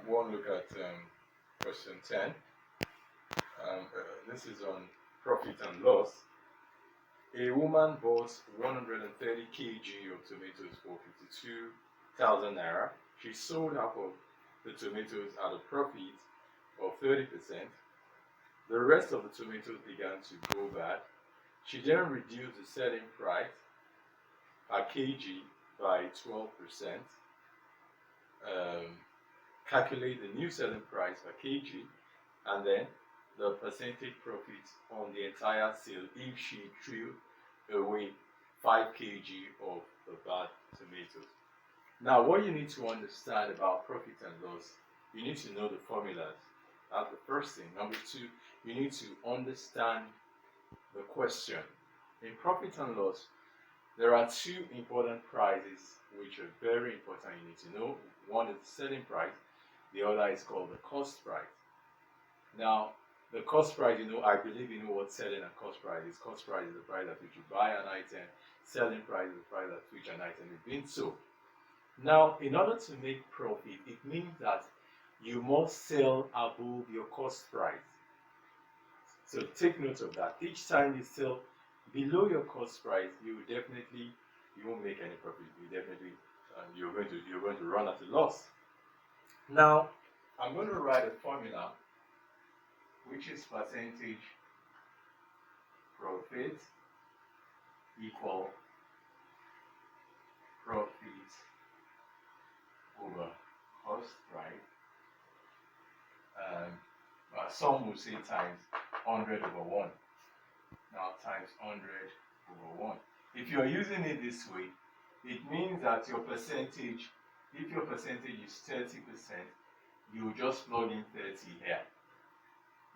One look at question 10. This is on profit and loss. A woman bought 130 kg of tomatoes for 52,000 naira. She sold half of the tomatoes at a profit of 30%. The rest of the tomatoes began to go bad. She then reduced the selling price per kg by 12%. Calculate the new selling price per kg, and then the percentage profit on the entire sale if she threw away 5 kg of the bad tomatoes. Now, what you need to understand about profit and loss, you need to know the formulas. That's the first thing. Number two, you need to understand the question. In profit and loss, there are two important prices which are very important you need to know. One is the selling price, the other is called the cost price. Now, the cost price, I believe you know what selling and cost price is. Cost price is the price at which you buy an item, selling price is the price at which an item is being sold. Now, in order to make profit, it means that you must sell above your cost price. So take note of that. Each time you sell below your cost price, you won't make any profit. You're going to run at a loss. Now, I'm going to write a formula which is percentage profit equal profit over cost price. Some will say times 100 over 1. Now times 100 over 1. If you're using it this way, it means that your percentage, if your percentage is 30%, you just plug in 30 here.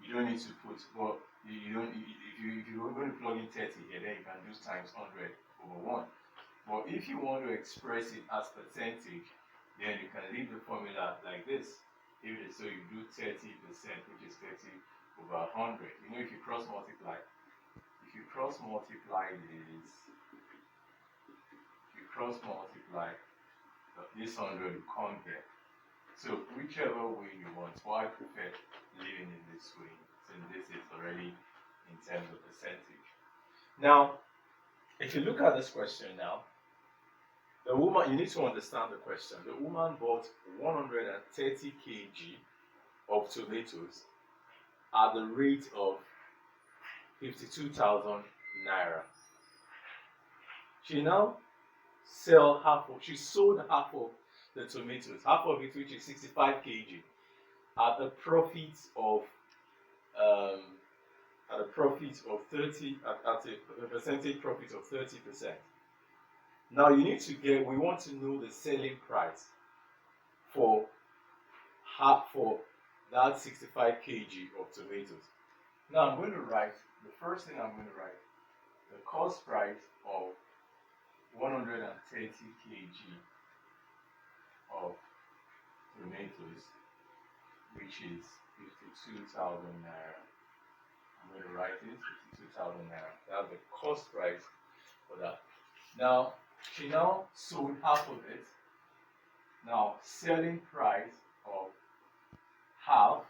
You don't need to put, but you don't. If you're going to plug in 30 here, then you can do times 100 over 1. But if you want to express it as percentage, then you can leave the formula like this. So you do 30%, which is 30 over 100. If you cross multiply this 100 will come here. So whichever way you want, I prefer leaving it this way, since this is already in terms of percentage. Now, if you look at this question now, the woman, you need to understand the question. The woman bought 130 kg of tomatoes at the rate of 52,000 naira. She now sold half of the tomatoes, half of it, which is 65 kg, at a profit of 30, at a percentage profit of 30%. Now we want to know the selling price for that 65 kg of tomatoes. Now I'm going to write, the first thing I'm going to write, the cost price of 130 kg of tomatoes, which is 52,000 naira. I'm going to write it, 52,000 naira. That's the cost price for that. Now, she now sold half of it. Now, selling price of half,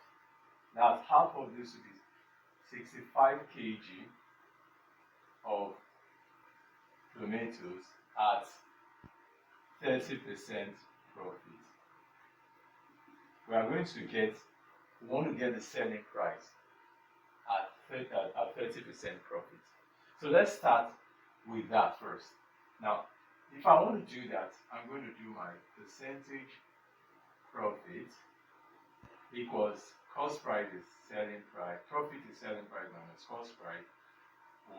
that's half of this would be 65 kg of tomatoes at 30% profit. We want to get the selling price at 30% profit. So let's start with that first. Now, if I want to do that, I'm going to do my percentage profit equals cost price is selling price, profit is selling price minus cost price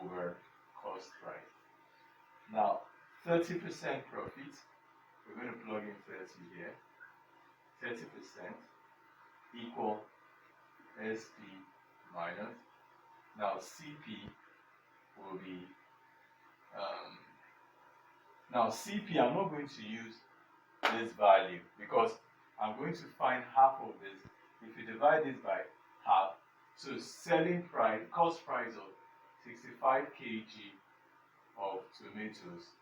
over cost price. Now, 30% profit, we're going to plug in 30 here. 30% equal SP minus. Now, CP will be now CP, I'm not going to use this value because I'm going to find half of this. If you divide this by half, so selling price, cost price of 65 kg of tomatoes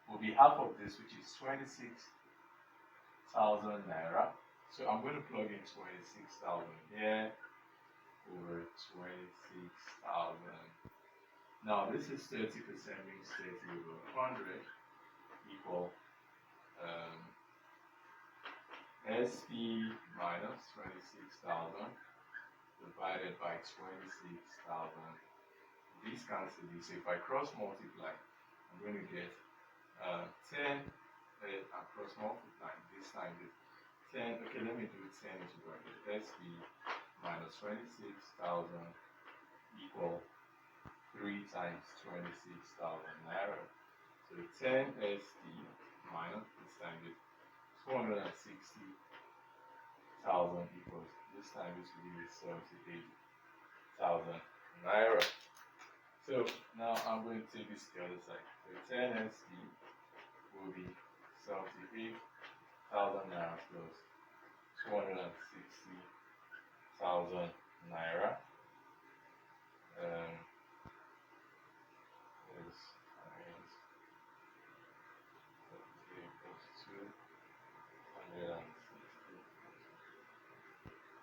will be half of this, which is 26,000 naira. So I'm going to plug in 26,000 here over 26,000. Now this is 30%, means 30 over 100 equal SP minus 26,000 divided by 26,000. These cancel this. So if I cross multiply, I'm going to get 10 and cross multiply. This time is 10. Okay, let me do 10 into bracket. SP minus 26,000 equal 3 times 26,000 naira. So 10 SP minus this time is 260,000 equals this time is will be 78,000 naira. So now I'm going to take this to the other side. So 10 SP will be 78,000 naira plus 260,000 naira. Is 78 plus 260.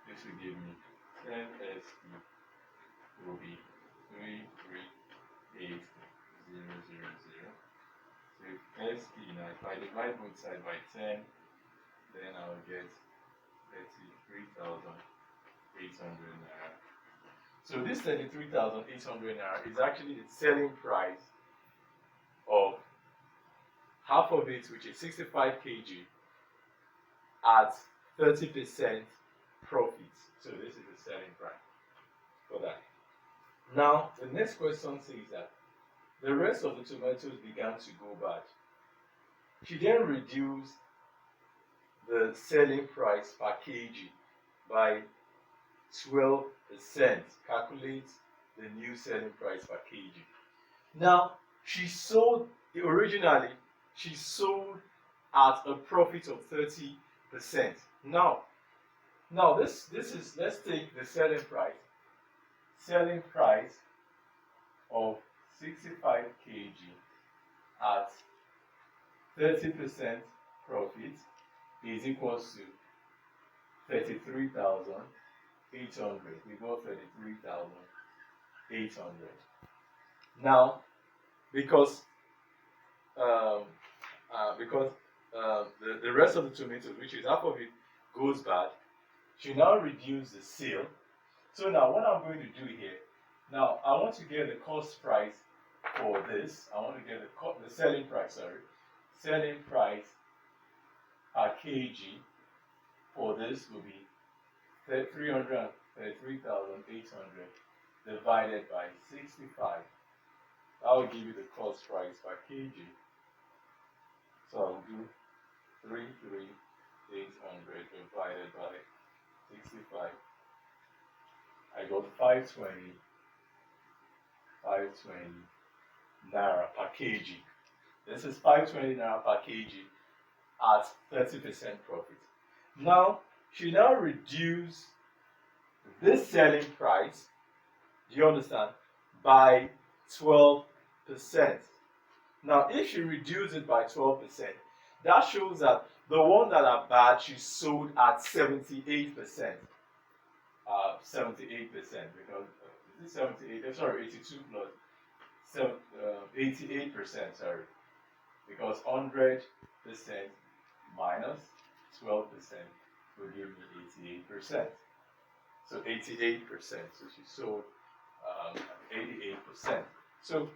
This will give me 10 SP will be 338,000. So if SP now, if I divide both sides by 10, then I'll get 33,800 naira. So this 33,800 naira is actually the selling price of half of it, which is 65 kg, at 30% profit. So this is the selling price for that. Now, the next question says that the rest of the tomatoes began to go bad. She then reduced the selling price per kg by 12%. Calculate the new selling price per kg. Now, originally she sold at a profit of 30%. Now this is, let's take the selling price. Selling price of 65 kg at 30% profit is equals to 33,800. We got 33,800. Now, because the rest of the tomatoes, which is half of it, goes bad, she now reduce the sale. So now what I'm going to do here, now I want to get the cost price for this. I want to get the selling price, selling price per kg for this will be 333,800 divided by 65. That will give you the cost price per kg. So I'll do 33800 divided by 65. I got 520 naira per kg. This is 520 naira per kg at 30% profit. Now, she now reduce this selling price, do you understand, by 12%. Now, if she reduces it by 12%, that shows that the one that are bad, she sold at 78%. 78%, because this is 78, sorry, 82 plus 88%, sorry, because 100% minus 12% will give me 88%. So 88%, so she sold 88%. So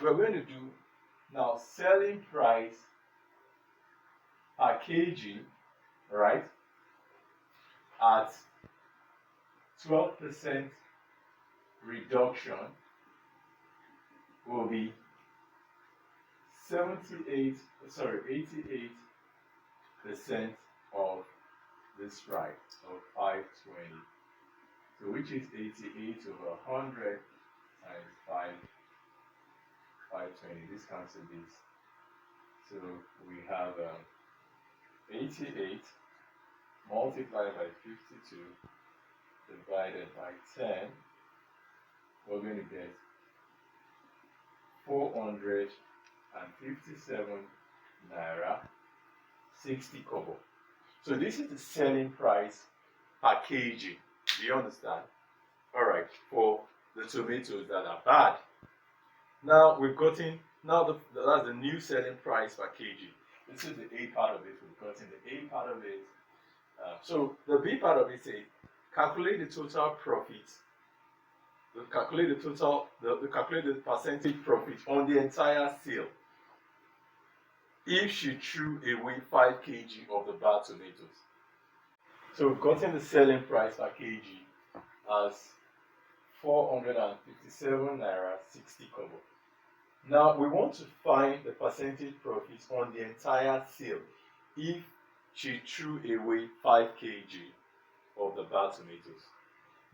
we're going to do now selling price per kg, right, at 12% reduction will be 88% of this price of 520. So which is 88 over 100 times 520. This cancels this. So we have 88 multiplied by 52 divided by 10. We're going to get 457 naira 60 kobo. So this is the selling price per kg. Do you understand? All right, for the tomatoes that are bad. Now we've gotten, that's the new selling price per kg. This is the A part of it. We've gotten the A part of it. So the B part of it says calculate the total profit. Calculate the percentage profit on the entire sale if she threw away 5 kg of the bad tomatoes. So we've gotten the selling price per kg as 457 naira 60 kobo. Now we want to find the percentage profit on the entire sale if she threw away 5 kg of the bad tomatoes.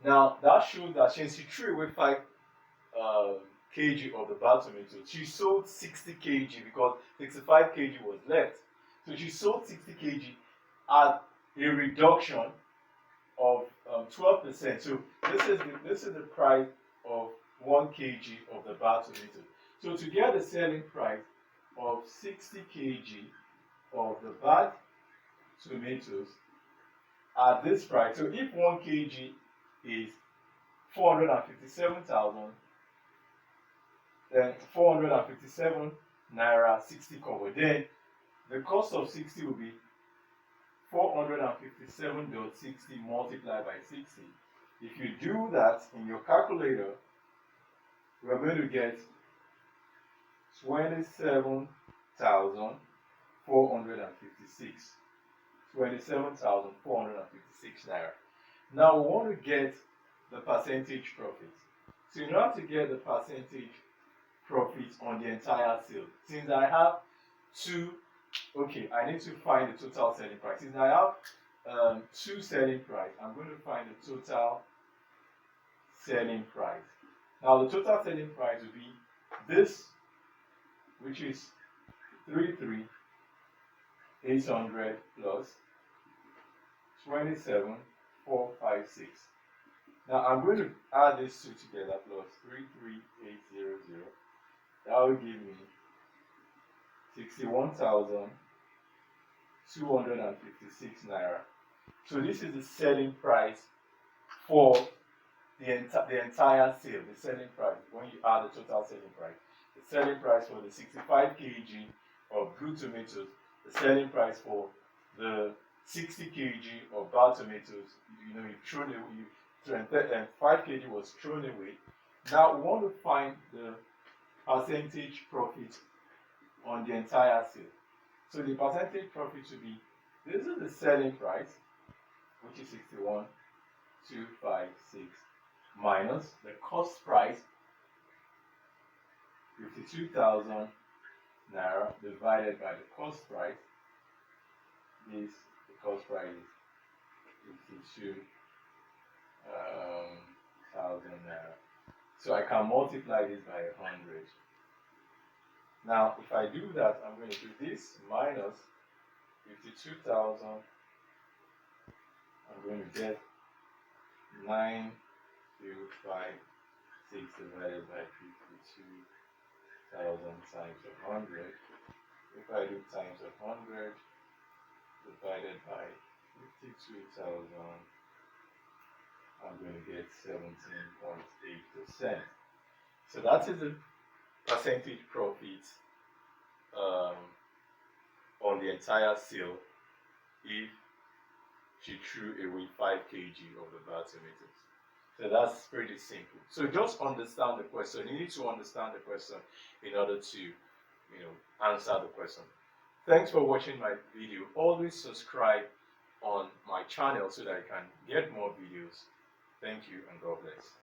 Now that shows that since she threw away 5 kg of the bad tomatoes, she sold 60 kg because 65 kg was left. So she sold 60 kg at a reduction of 12%. So this is the price of 1 kg of the bad tomatoes. So to get the selling price of 60 kg of the bad tomatoes at this price, so if 1 kg is 457,000, then 457 naira 60 kobo, then the cost of 60 will be 457.60 multiplied by 60. If you do that in your calculator, we are going to get 27,456. 27,456 naira. Now we want to get the percentage profit. So in order to get the percentage profit on the entire sale, since I have I need to find the total selling price. Since I have two selling price, I'm going to find the total selling price. Now the total selling price will be this, which is 33,800 plus 27,456. Now I'm going to add these two together plus 33,800. That will give me 61,256 naira. So this is the selling price for the entire sale. The selling price when you add the total selling price. The selling price for the 65 kg of good tomatoes. The selling price for the 60 kg of bad tomatoes. You've thrown away. 5 kg was thrown away. Now we want to find the percentage profit on the entire sale. So the percentage profit should be, this is the selling price, which is 61,256, minus the cost price, 52,000 naira, divided by the cost price. The cost price is 52,000 naira. So I can multiply this by 100. Now, if I do that, I'm going to do this minus 52,000. I'm going to get 9,256 divided by 52,000 times 100. If I do times 100 divided by 52,000, I'm going to get 17.8%. So that is the percentage profit on the entire sale if she threw away 5 kg of the bad tomatoes. So that's pretty simple. So just understand the question. You need to understand the question in order to answer the question. Thanks for watching my video. Always subscribe on my channel so that I can get more videos. Thank you and God bless.